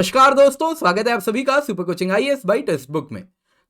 नमस्कार दोस्तों, स्वागत है आप सभी का super coaching IAS by textbook में।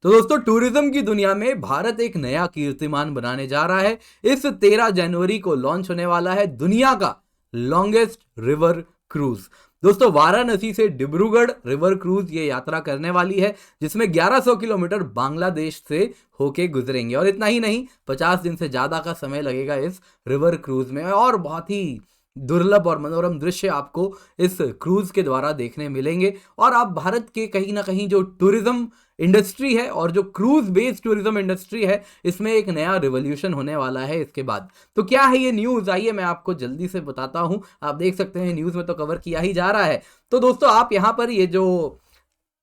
तो दोस्तों, टूरिज्म की दुनिया में भारत एक नया कीर्तिमान बनाने जा रहा है। इस 13 जनवरी को लॉन्च होने वाला है दुनिया का लॉन्गेस्ट रिवर क्रूज। दोस्तों, वाराणसी से डिब्रूगढ़ रिवर क्रूज ये यात्रा करने वाली है, जिसमें 1100 किलोमीटर बांग्लादेश से होके गुजरेंगे। और इतना ही नहीं, 50 दिन से ज्यादा का समय लगेगा इस रिवर क्रूज में, और बहुत ही दुर्लभ और मनोरम दृश्य आपको इस क्रूज के द्वारा देखने मिलेंगे। और आप भारत के कहीं ना कहीं जो टूरिज्म इंडस्ट्री है और जो क्रूज बेस्ड टूरिज्म इंडस्ट्री है, इसमें एक नया रिवॉल्यूशन होने वाला है इसके बाद। तो क्या है ये न्यूज, आइए मैं आपको जल्दी से बताता हूं। आप देख सकते हैं न्यूज में तो कवर किया ही जा रहा है। तो दोस्तों, आप यहां पर ये जो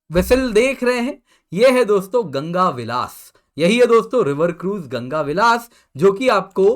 वेसल देख रहे हैं, ये है दोस्तों गंगा विलास। यही है दोस्तों रिवर क्रूज गंगा विलास, जो कि आपको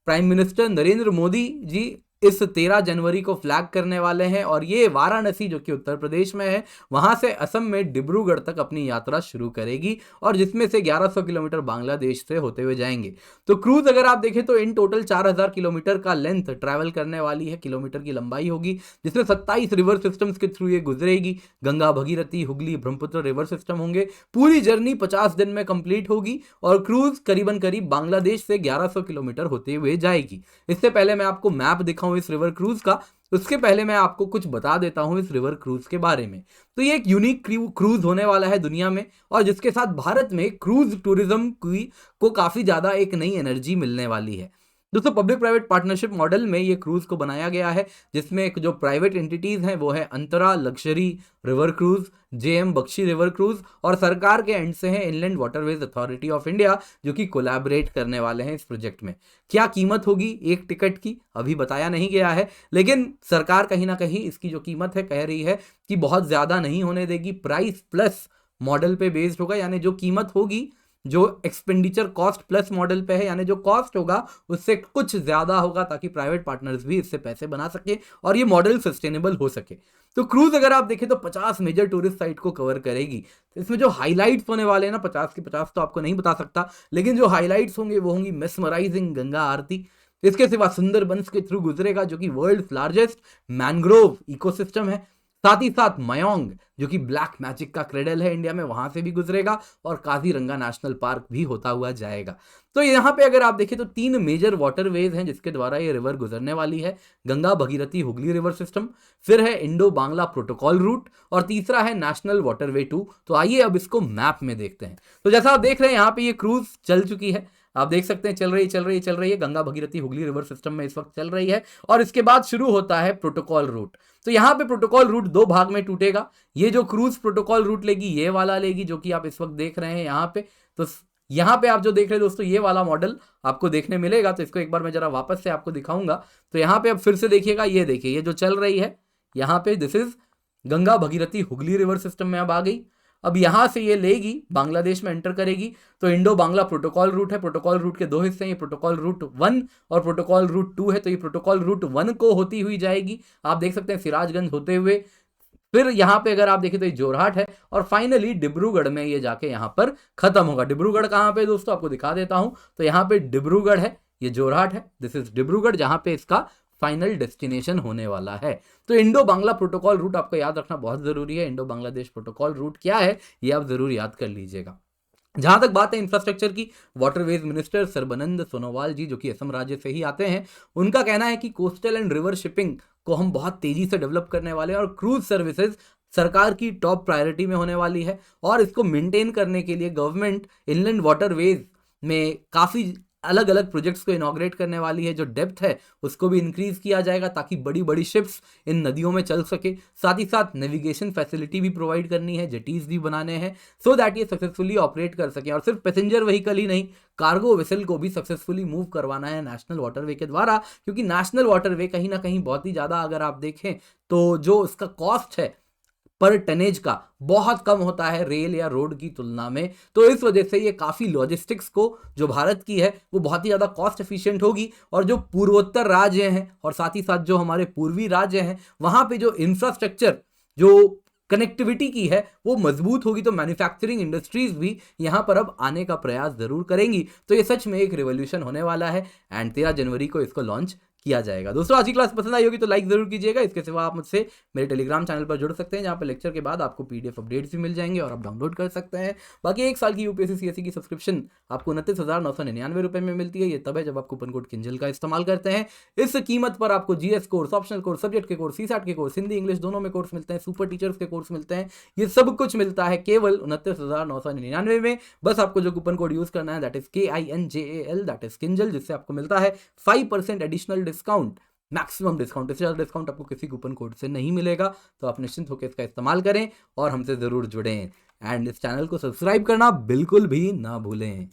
प्राइम मिनिस्टर नरेंद्र मोदी जी इस 13 जनवरी को फ्लैग करने वाले हैं। और ये वाराणसी, जो कि उत्तर प्रदेश में है, वहां से असम में डिब्रूगढ़ तक अपनी यात्रा शुरू करेगी, और जिसमें से 1100 किलोमीटर बांग्लादेश से होते हुए जाएंगे। तो क्रूज अगर आप देखें तो इन टोटल 4000 किलोमीटर का लेंथ ट्रैवल करने वाली है, किलोमीटर की लंबाई होगी, जिसमें 27 रिवर सिस्टम्स के थ्रू ये गुजरेगी। गंगा, भगीरथी, हुगली, ब्रह्मपुत्र रिवर सिस्टम होंगे। पूरी जर्नी 50 दिन में कंप्लीट होगी, और क्रूज करीबन करीब बांग्लादेश से 1100 किलोमीटर होते हुए जाएगी। इससे पहले मैं आपको मैप दिखाऊं इस रिवर क्रूज का, उसके पहले मैं आपको कुछ बता देता हूं इस रिवर क्रूज के बारे में। तो ये एक यूनिक क्रूज होने वाला है दुनिया में, और जिसके साथ भारत में क्रूज टूरिज्म को काफी ज्यादा एक नई एनर्जी मिलने वाली है। दोस्तों, पब्लिक प्राइवेट पार्टनरशिप मॉडल में ये क्रूज को बनाया गया है, जिसमें एक जो प्राइवेट एंटिटीज हैं वो है Antara luxury river cruise, JM Bakshi river cruise, और सरकार के एंड से है inland waterways authority of India, जो कि कोलैबोरेट करने वाले हैं इस प्रोजेक्ट में। क्या कीमत होगी एक टिकट की, अभी बताया नहीं गया है, लेकिन सरकार कहीं ना कहीं इसकी जो कीमत है कह रही है कि बहुत ज्यादा नहीं होने देगी। प्राइस प्लस मॉडल पे बेस्ड होगा, यानी जो कीमत होगी, जो एक्सपेंडिचर कॉस्ट प्लस मॉडल पे है, यानी जो कॉस्ट होगा उससे कुछ ज्यादा होगा, ताकि प्राइवेट पार्टनर्स भी इससे पैसे बना सके और ये मॉडल सस्टेनेबल हो सके। तो क्रूज अगर आप देखें तो 50 मेजर टूरिस्ट साइट को कवर करेगी। तो इसमें जो हाइलाइट्स होने वाले हैं ना, 50 की 50 तो आपको नहीं बता सकता, लेकिन जो हाइलाइट्स होंगे वो होंगी मेस्मराइजिंग गंगा आरती। इसके सिवा सुंदरबंस के थ्रू गुजरेगा, जो कि वर्ल्ड लार्जेस्ट मैंग्रोव इकोसिस्टम है। साथ ही साथ मयोंग, जो कि ब्लैक मैजिक का क्रेडल है इंडिया में, वहां से भी गुजरेगा, और काजीरंगा नेशनल पार्क भी होता हुआ जाएगा। तो यहाँ पे अगर आप देखें तो 3 मेजर वाटरवेज हैं जिसके द्वारा ये रिवर गुजरने वाली है। गंगा, भगीरथी, हुगली रिवर सिस्टम, फिर है इंडो बांग्ला प्रोटोकॉल रूट, और तीसरा है नेशनल वाटरवे 2। तो आइए अब इसको मैप में देखते हैं। तो जैसा आप देख रहे हैं, यहाँ पे ये क्रूज चल चुकी है। आप देख सकते हैं चल रही है गंगा, भगीरथी, हुगली रिवर सिस्टम में इस वक्त चल रही है, और इसके बाद शुरू होता है प्रोटोकॉल रूट। तो यहाँ पे प्रोटोकॉल रूट 2 भाग में टूटेगा। ये जो क्रूज प्रोटोकॉल रूट लेगी, ये वाला लेगी, जो कि आप इस वक्त देख रहे हैं यहाँ पे। तो यहाँ पे आप जो देख रहे हैं दोस्तों, ये वाला मॉडल आपको देखने मिलेगा। तो इसको एक बार मैं जरा वापस से आपको दिखाऊंगा। तो यहाँ पे अब फिर से देखिएगा, ये देखिए, ये जो चल रही है यहाँ पे, this is Ganga, Bhagirathi, Hooghly river system में अब आ गई। अब यहां से ये लेगी, बांग्लादेश में एंटर करेगी। तो इंडो बांग्ला प्रोटोकॉल रूट है। प्रोटोकॉल रूट के 2 हिस्से हैं, ये प्रोटोकॉल रूट 1 और प्रोटोकॉल रूट 2 है। तो ये प्रोटोकॉल रूट 1 को होती हुई जाएगी, आप देख सकते हैं सिराजगंज होते हुए। फिर यहाँ पे अगर आप देखें तो ये जोरहाट है, और फाइनली डिब्रूगढ़ में ये जाके यहाँ पर खत्म होगा। डिब्रूगढ़ कहाँ पे दोस्तों, आपको दिखा देता हूं। तो यहाँ पे डिब्रूगढ़ है, ये जोरहाट है, दिस इज डिब्रूगढ़, जहां पे इसका फाइनल डेस्टिनेशन होने वाला है। तो इंडो बांग्ला प्रोटोकॉल रूट आपको याद रखना बहुत जरूरी है। इंडो बांग्लादेश प्रोटोकॉल रूट क्या है, ये आप जरूर याद कर लीजिएगा। जहां तक बात है इंफ्रास्ट्रक्चर की, वाटरवेज मिनिस्टर सर्बानंद सोनोवाल जी, जो कि असम राज्य से ही आते हैं, उनका कहना है कि कोस्टल एंड रिवर शिपिंग को हम बहुत तेजी से डेवलप करने वाले हैं, और क्रूज सर्विसेज सरकार की टॉप प्रायोरिटी में होने वाली है। और इसको मेंटेन करने के लिए गवर्नमेंट इनलैंड वाटरवेज में काफी अलग अलग प्रोजेक्ट्स को इनॉग्रेट करने वाली है। जो डेप्थ है उसको भी इंक्रीज किया जाएगा, ताकि बड़ी बड़ी शिप्स इन नदियों में चल सके। साथ ही साथ नेविगेशन फैसिलिटी भी प्रोवाइड करनी है, जेटीज भी बनाने हैं, सो दैट ये सक्सेसफुली ऑपरेट कर सकें। और सिर्फ पैसेंजर व्हीकल ही नहीं, कार्गो वेसल को भी सक्सेसफुली मूव करवाना है नेशनल वाटरवे के द्वारा, क्योंकि नेशनल वाटरवे कहीं ना कहीं बहुत ही ज्यादा, अगर आप देखें तो जो उसका कॉस्ट है पर टनेज का, बहुत कम होता है रेल या रोड की तुलना में। तो इस वजह से ये काफी लॉजिस्टिक्स को, जो भारत की है, वो बहुत ही ज्यादा कॉस्ट एफिशिएंट होगी। और जो पूर्वोत्तर राज्य हैं और साथ ही साथ जो हमारे पूर्वी राज्य हैं, वहां पे जो इंफ्रास्ट्रक्चर, जो कनेक्टिविटी की है, वो मजबूत होगी। तो मैन्युफैक्चरिंग इंडस्ट्रीज भी यहां पर अब आने का प्रयास जरूर करेंगी। तो ये सच में एक रिवॉल्यूशन होने वाला है, एंड 13 जनवरी को इसको लॉन्च किया जाएगा। दोस्तों आज की क्लास पसंद आई होगी तो लाइक जरूर कीजिएगा। इसके सिवा आप मुझसे मेरे टेलीग्राम चैनल पर जुड़ सकते हैं, जहाँ पर लेक्चर के बाद आपको पीडीएफ अपडेट्स भी मिल जाएंगे और आप डाउनलोड कर सकते हैं। बाकी 1 साल की यूपीएससी सीएससी की सब्सक्रिप्शन आपको 29,999 रुपए में मिलती है। ये तब है जब आप कूपन कोड किंजल का इस्तेमाल करते हैं। इस कीमत पर आपको GS course, optional course, subject के कोर्स, सीसैट के कोर्स, हिंदी इंग्लिश दोनों में कोर्स मिलते हैं, सुपर टीचर्स के कोर्स मिलते हैं। ये सब कुछ मिलता है केवल 29,999 में। बस आपको जो कूपन कोड यूज करना है that is KINJAL, that is Kinjal, जिससे आपको मिलता है 5% एडिशनल डिस्काउंट, मैक्सिमम डिस्काउंट। इससे ज़्यादा डिस्काउंट आपको किसी कूपन कोड से नहीं मिलेगा। तो आप निश्चिंत होकर इसका इस्तेमाल करें और हमसे ज़रूर जुड़ें। एंड इस चैनल को सब्सक्राइब करना बिल्कुल भी ना भूलें।